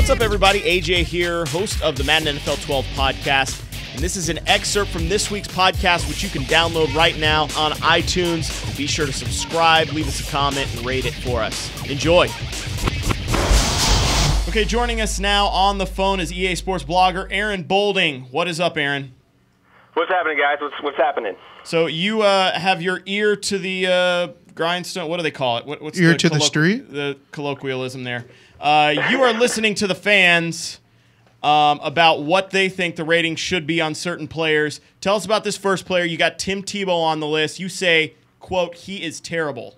What's up, everybody? AJ here, host of the Madden NFL 12 podcast. And this is an excerpt from this week's podcast, which you can download right now on iTunes. Be sure to subscribe, leave us a comment, and rate it for us. Enjoy. Okay, joining us now on the phone is EA Sports blogger Aaron Bolding. What is up, Aaron? What's happening, guys? What's happening? So you have your ear to the grindstone. What do they call it? What's ear to the street? The colloquialism there. You are listening to the fans about what they think the rating should be on certain players. Tell us about this first player. You got Tim Tebow on the list. You say, quote, he is terrible.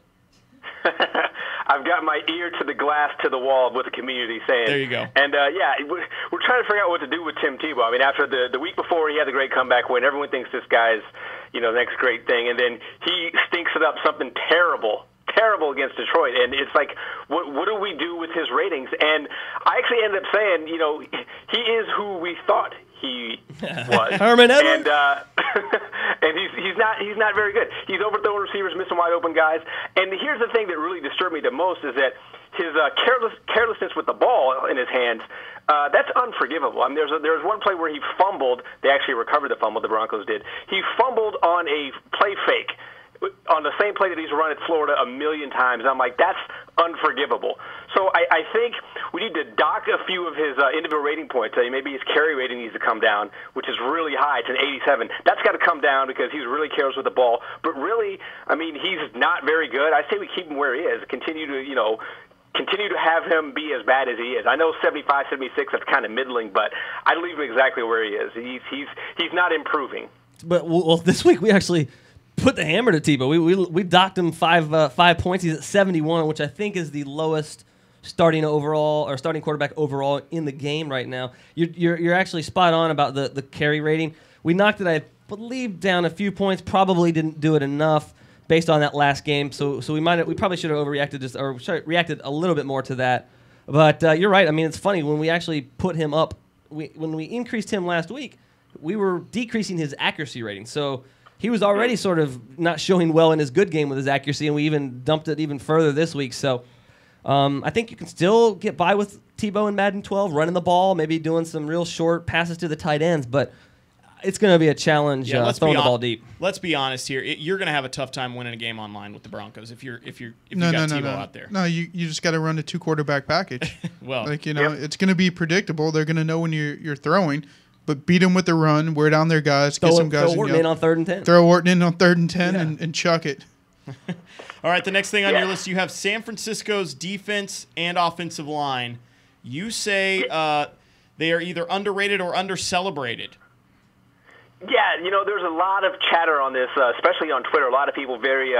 I've got my ear to the glass, to the wall, what the community saying. There you go. And, we're trying to figure out what to do with Tim Tebow. I mean, after the week before, he had the great comeback win. Everyone thinks this guy's, the next great thing. And then he stinks it up something terrible against Detroit. And it's like, what do we do with his ratings? And I actually ended up saying, he is who we thought he was. Herman Edwards. And he's not very good. He's overthrowing receivers, missing wide open guys. And here's the thing that really disturbed me the most is that his carelessness with the ball in his hands, that's unforgivable. I mean, there was one play where he fumbled. They actually recovered the fumble, the Broncos did. He fumbled on a play fake on the same play that he's run at Florida a million times. I'm like, that's unforgivable. So I think we need to dock a few of his individual rating points. Maybe his carry rating needs to come down, which is really high. It's an 87. That's got to come down because he's really careless with the ball. But really, I mean, he's not very good. I say we keep him where he is. Continue to have him be as bad as he is. I know 75, 76, that's kind of middling, but I'd leave him exactly where he is. He's not improving. But this week we actually put the hammer to Tebow. We docked him 5 points. He's at 71, which I think is the lowest starting quarterback overall in the game right now. You're actually spot on about the carry rating. We knocked it, I believe, down a few points. Probably didn't do it enough based on that last game. So we probably should have overreacted reacted a little bit more to that. But you're right. I mean, it's funny when we actually put him up. When we increased him last week, we were decreasing his accuracy rating. So he was already sort of not showing well in his good game with his accuracy, and we even dumped it even further this week. So I think you can still get by with Tebow in Madden 12, running the ball, maybe doing some real short passes to the tight ends, but it's going to be a challenge throwing the ball deep. Let's be honest here. You're going to have a tough time winning a game online with the Broncos if you got Tebow out there. No, you just got to run a 2-quarterback package. Well, it's going to be predictable. They're going to know when you're throwing. But beat them with the run, wear down their guys, get some guys. Throw Orton in on 3rd and 10. Throw Orton in on 3rd and 10 and chuck it. All right, the next thing on your list, you have San Francisco's defense and offensive line. You say they are either underrated or undercelebrated. Yeah, there's a lot of chatter on this, especially on Twitter. A lot of people very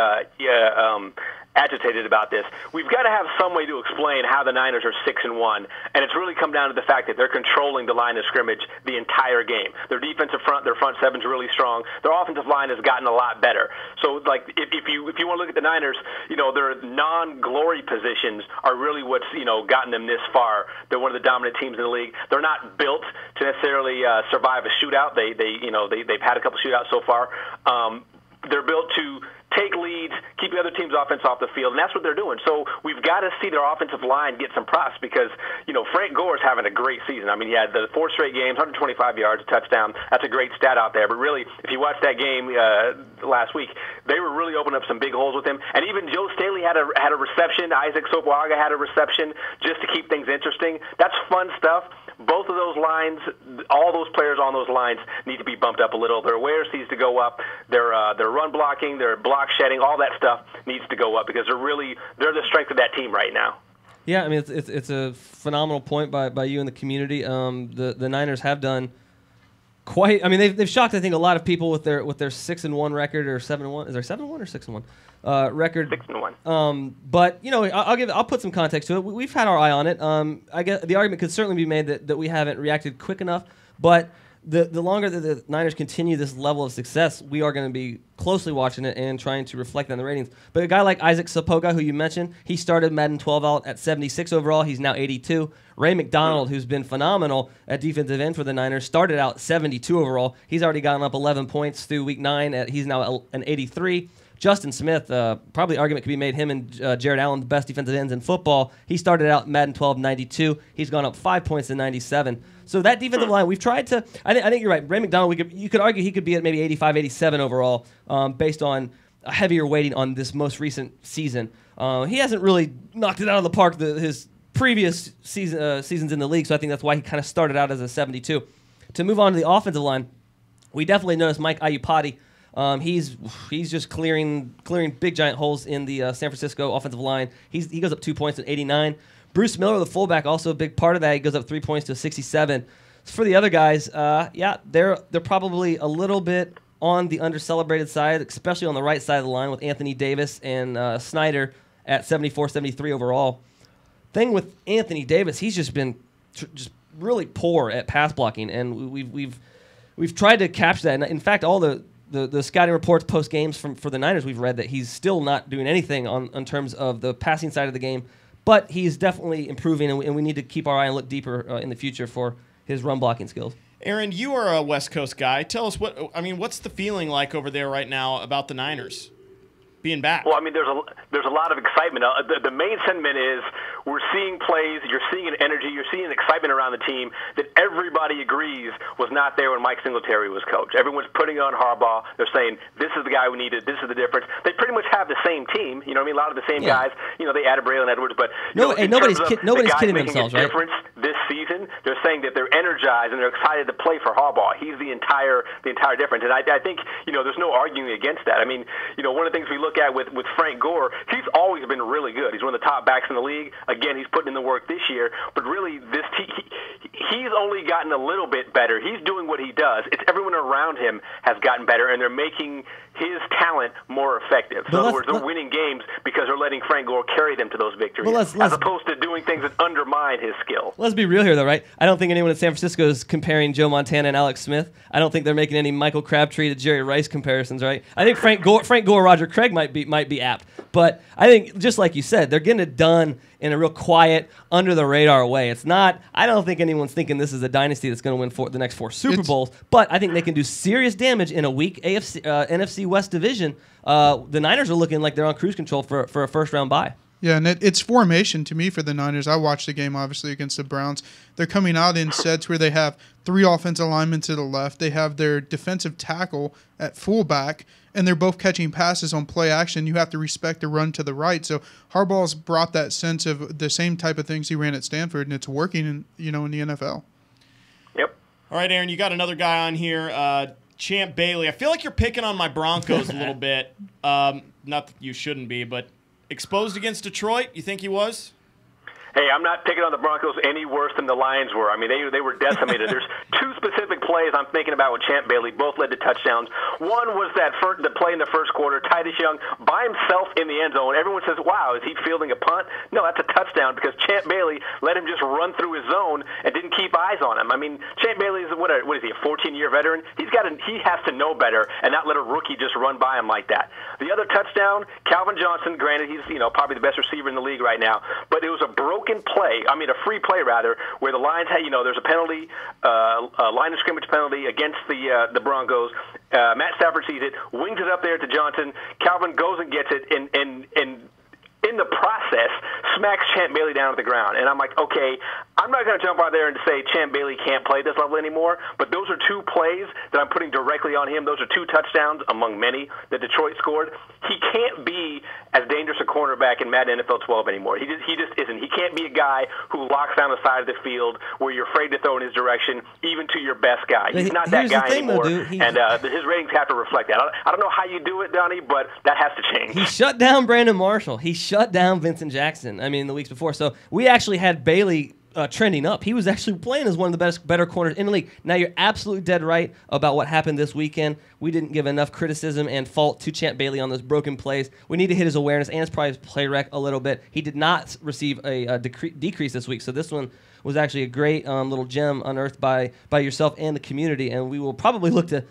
agitated about this. We've got to have some way to explain how the Niners are 6-1, and it's really come down to the fact that they're controlling the line of scrimmage the entire game. Their defensive front, their front seven's really strong. Their offensive line has gotten a lot better. So, like, if you want to look at the Niners, their non-glory positions are really what's gotten them this far. They're one of the dominant teams in the league. They're not built to necessarily survive a shootout. They've had a couple shootouts so far. They're built to take leads, keep the other team's offense off the field, and that's what they're doing. So we've got to see their offensive line get some props because, Frank Gore's having a great season. I mean, he had the 4 straight games, 125 yards, a touchdown. That's a great stat out there. But really, if you watched that game last week, they were really opening up some big holes with him. And even Joe Staley had a reception. Isaac Sopoaga had a reception just to keep things interesting. That's fun stuff. Both of those lines, all those players on those lines need to be bumped up a little. Their awareness needs to go up. Their run blocking, their block shedding, all that stuff needs to go up because they're the strength of that team right now. Yeah, I mean it's a phenomenal point by you in the community. The Niners have done quite. I mean they've shocked I think a lot of people with their 6-1 record or 7-1. Is there 7-1 or 6-1 record? 6-1. But I'll put some context to it. We've had our eye on it. I guess the argument could certainly be made that we haven't reacted quick enough. But the longer that the Niners continue this level of success, we are going to be closely watching it and trying to reflect on the ratings. But a guy like Isaac Sopoaga, who you mentioned, he started Madden 12 out at 76 overall. He's now 82. Ray McDonald, who's been phenomenal at defensive end for the Niners, started out 72 overall. He's already gotten up 11 points through week 9. He's now an 83. Justin Smith, probably argument could be made him and Jared Allen, the best defensive ends in football. He started out Madden 12 92. He's gone up 5 points to 97. So that defensive line, we've tried to. I think you're right. Ray McDonald, you could argue he could be at maybe 85, 87 overall, based on a heavier weighting on this most recent season. He hasn't really knocked it out of the park his previous seasons in the league, so I think that's why he kind of started out as a 72. To move on to the offensive line, we definitely noticed Mike Iupati. He's just clearing big giant holes in the San Francisco offensive line. He goes up 2 points to 89. Bruce Miller, the fullback, also a big part of that. He goes up 3 points to 67. For the other guys, they're probably a little bit on the under-celebrated side, especially on the right side of the line with Anthony Davis and Snyder at 74, 73 overall. Thing with Anthony Davis, he's just been just really poor at pass blocking, and we've tried to capture that. And in fact, all the scouting reports post games for the Niners, we've read that he's still not doing anything in terms of the passing side of the game, but he's definitely improving, and we need to keep our eye and look deeper in the future for his run blocking skills. Aaron, you are a West Coast guy. Tell us what's the feeling like over there right now about the Niners being back? Well, I mean, there's a lot of excitement. The main sentiment is we're seeing plays, you're seeing an energy, you're seeing an excitement around the team that everybody agrees was not there when Mike Singletary was coach. Everyone's putting on Harbaugh. They're saying, this is the guy we needed, this is the difference. They pretty much have the same team. You know what I mean? A lot of the same guys. You know, they added Braylon Edwards, but nobody's kidding themselves, right? Difference this season, they're saying that they're energized and they're excited to play for Harbaugh. He's the entire difference. And I think, there's no arguing against that. I mean, one of the things we look at with Frank Gore, he's always been really good. He's one of the top backs in the league. Again, he's putting in the work this year, but really he's only gotten a little bit better. He's doing what he does. It's everyone around him has gotten better, and they're making his talent more effective. So in other words, they're winning games because they're letting Frank Gore carry them to those victories, as opposed to doing things that undermine his skill. Let's be real here, though, right? I don't think anyone in San Francisco is comparing Joe Montana and Alex Smith. I don't think they're making any Michael Crabtree to Jerry Rice comparisons, right? I think Frank Gore, Roger Craig might be apt, but I think just like you said, they're getting it done in a real quiet, under the radar way. It's not. I don't think anyone's thinking this is a dynasty that's going to win the next 4 Super Bowls, but I think they can do serious damage in a weak NFC West division. The Niners are looking like they're on cruise control for a first-round bye. Yeah, and it's formation to me for the Niners. I watched the game, obviously, against the Browns. They're coming out in sets where they have 3 offensive linemen to the left. They have their defensive tackle at fullback, and they're both catching passes on play action. You have to respect the run to the right. So Harbaugh's brought that sense of the same type of things he ran at Stanford, and it's working in the NFL. Yep. All right, Aaron, you got another guy on here, Champ Bailey. I feel like you're picking on my Broncos a little bit. Not that you shouldn't be, but exposed against Detroit, you think he was? Hey, I'm not picking on the Broncos any worse than the Lions were. I mean, they were decimated. There's 2 specific plays I'm thinking about with Champ Bailey. Both led to touchdowns. One was the play in the first quarter, Titus Young by himself in the end zone. Everyone says, wow, is he fielding a punt? No, that's a touchdown because Champ Bailey let him just run through his zone and didn't keep eyes on him. I mean, Champ Bailey is, what is he, a 14-year veteran? He has to know better and not let a rookie just run by him like that. The other touchdown, Calvin Johnson, granted he's probably the best receiver in the league right now, but it was a a free play rather, where the Lions had, there's a penalty, a line of scrimmage penalty against the Broncos. Matt Stafford sees it, wings it up there to Johnson. Calvin goes and gets it, and in the process, smacks Champ Bailey down to the ground. And I'm like, okay, I'm not going to jump out there and say Champ Bailey can't play this level anymore, but those are 2 plays that I'm putting directly on him. Those are 2 touchdowns among many that Detroit scored. He can't be as dangerous a cornerback in Madden NFL 12 anymore. He just isn't. He can't be a guy who locks down the side of the field where you're afraid to throw in his direction, even to your best guy. He's not that guy anymore, and his ratings have to reflect that. I don't know how you do it, Donnie, but that has to change. He shut down Brandon Marshall. He shut down Vincent Jackson, the weeks before. So we actually had Bailey trending up. He was actually playing as one of the better corners in the league. Now, you're absolutely dead right about what happened this weekend. We didn't give enough criticism and fault to Champ Bailey on those broken plays. We need to hit his awareness and probably his play rec a little bit. He did not receive a decrease this week, so this one was actually a great little gem unearthed by yourself and the community, and we will probably look to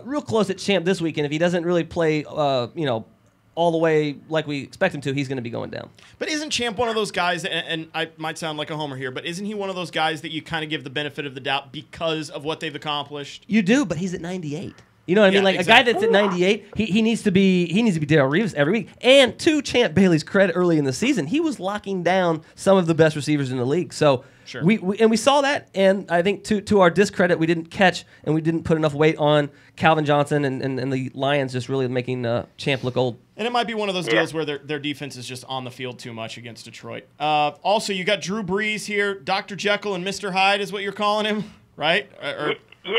real close at Champ this weekend. If he doesn't really play, all the way like we expect him to, he's going to be going down. But isn't Champ one of those guys, and I might sound like a homer here, but isn't he one of those guys that you kind of give the benefit of the doubt because of what they've accomplished? You do, but he's at 98. You know what I mean? Yeah, Like exactly. a guy that's at 98, he needs to be Darrelle Revis every week. And to Champ Bailey's credit, early in the season, he was locking down some of the best receivers in the league. So Sure. we saw that, and I think to our discredit, we didn't catch and we didn't put enough weight on Calvin Johnson and the Lions just really making Champ look old. And it might be one of those deals where their defense is just on the field too much against Detroit. Also, you got Drew Brees here. Dr. Jekyll and Mr. Hyde is what you're calling him, right? Or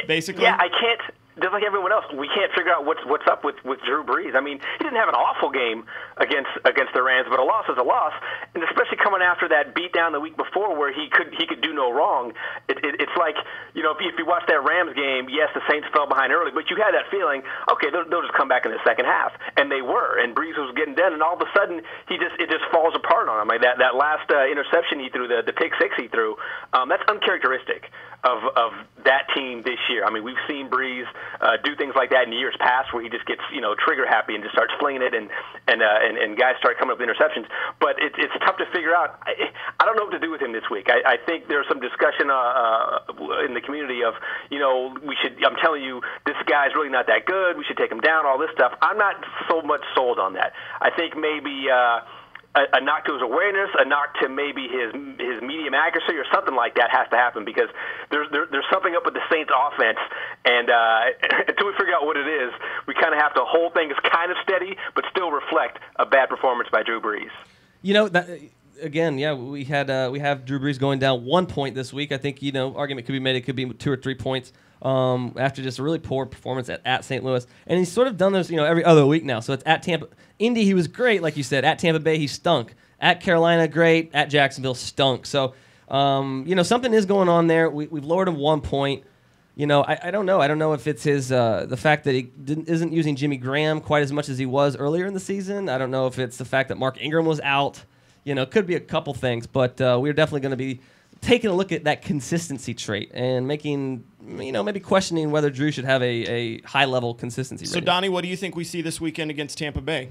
basically? Yeah, I can't. Just like everyone else, we can't figure out what's up with Drew Brees. I mean, he didn't have an awful game against the Rams, but a loss is a loss, and especially coming after that beatdown the week before where he could do no wrong. It's like, you know, if you watch that Rams game, yes, the Saints fell behind early, but you had that feeling, okay, they'll just come back in the second half, and they were, and Brees was getting done, and all of a sudden it just falls apart on him. Like that last interception he threw, the pick six he threw, that's uncharacteristic of that team this year. I mean, we've seen Brees do things like that in years past, where he just gets trigger happy and just starts flinging it, and guys start coming up with interceptions. But it's tough to figure out. I don't know what to do with him this week. I think there's some discussion in the community of I'm telling you, this guy's really not that good. We should take him down. All this stuff. I'm not so much sold on that. I think maybe a knock to his awareness, a knock to maybe his medium accuracy, or something like that has to happen, because there's something up with the Saints offense, and until we figure out what it is, we kind of have to hold things kind of steady, but still reflect a bad performance by Drew Brees. You know, that, again, yeah, we have Drew Brees going down 1 point this week. I think argument could be made. It could be 2 or 3 points after just a really poor performance at St. Louis, and he's sort of done this every other week now. So it's at Tampa. Indy, he was great, like you said. At Tampa Bay, he stunk. At Carolina, great. At Jacksonville, stunk. So something is going on there. We've lowered him 1 point. I don't know. I don't know if it's his the fact that he isn't using Jimmy Graham quite as much as he was earlier in the season. I don't know if it's the fact that Mark Ingram was out. It could be a couple things, but we're definitely going to be taking a look at that consistency trait and making, maybe questioning whether Drew should have a high-level consistency rating. So, Donnie, what do you think we see this weekend against Tampa Bay?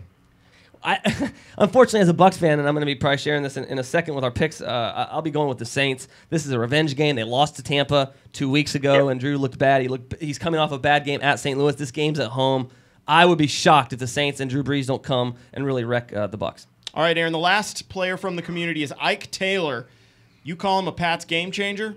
Unfortunately, as a Bucs fan, and I'm going to be probably sharing this in a second with our picks, I'll be going with the Saints. This is a revenge game. They lost to Tampa 2 weeks ago, and Drew looked bad. He's coming off a bad game at St. Louis. This game's at home. I would be shocked if the Saints and Drew Brees don't come and really wreck the Bucs. All right, Aaron, the last player from the community is Ike Taylor. You call him a Pats game changer?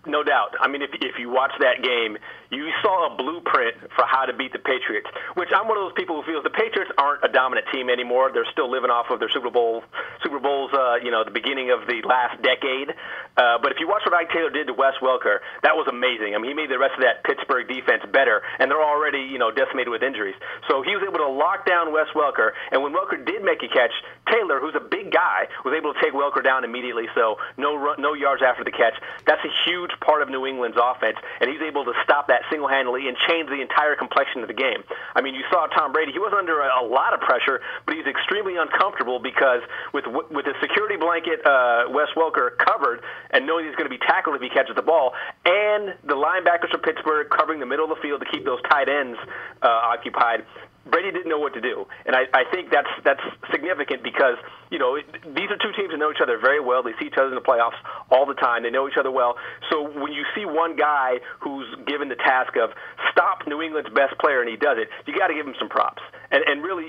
No doubt. I mean, if you watch that game, you saw a blueprint for how to beat the Patriots, which I'm one of those people who feels the Patriots aren't a dominant team anymore. They're still living off of their Super Bowls, the beginning of the last decade. But if you watch what Ike Taylor did to Wes Welker, that was amazing. I mean, he made the rest of that Pittsburgh defense better, and they're already, decimated with injuries. So he was able to lock down Wes Welker, and when Welker did make a catch, Taylor, who's a big guy, was able to take Welker down immediately, so no yards after the catch. That's a huge part of New England's offense, and he's able to stop that single-handedly and change the entire complexion of the game. I mean, you saw Tom Brady. He was under a lot of pressure, but he's extremely uncomfortable because with the security blanket Wes Welker covered, and knowing he's going to be tackled if he catches the ball, and the linebackers from Pittsburgh covering the middle of the field to keep those tight ends occupied, Brady didn't know what to do, and I think that's significant because these are two teams that know each other very well. They see each other in the playoffs all the time. They know each other well. So when you see one guy who's given the task of stop New England's best player and he does it, you got to give him some props. And really,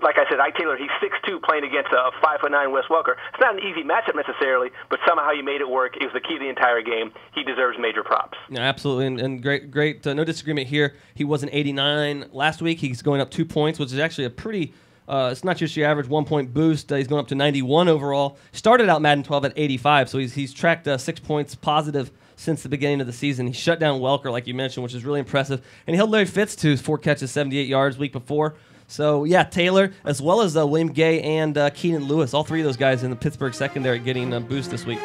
like I said, Ike Taylor, he's 6'2", playing against a 5'9" Wes Welker. It's not an easy matchup necessarily, but somehow he made it work. It was the key to the entire game. He deserves major props. Yeah, absolutely, and great. No disagreement here. He was an 89 last week. He's going up 2 points, which is actually a pretty. It's not just your average 1 point boost. He's going up to 91 overall. Started out Madden 12 at 85, so he's tracked 6 points positive since the beginning of the season. He shut down Welker, like you mentioned, which is really impressive. And he held Larry Fitz to 4 catches, 78 yards week before. So, yeah, Taylor, as well as William Gay and Keenan Lewis, all three of those guys in the Pittsburgh secondary getting a boost this week.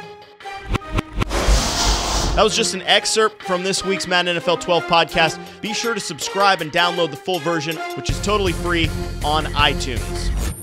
That was just an excerpt from this week's Madden NFL 12 podcast. Be sure to subscribe and download the full version, which is totally free on iTunes.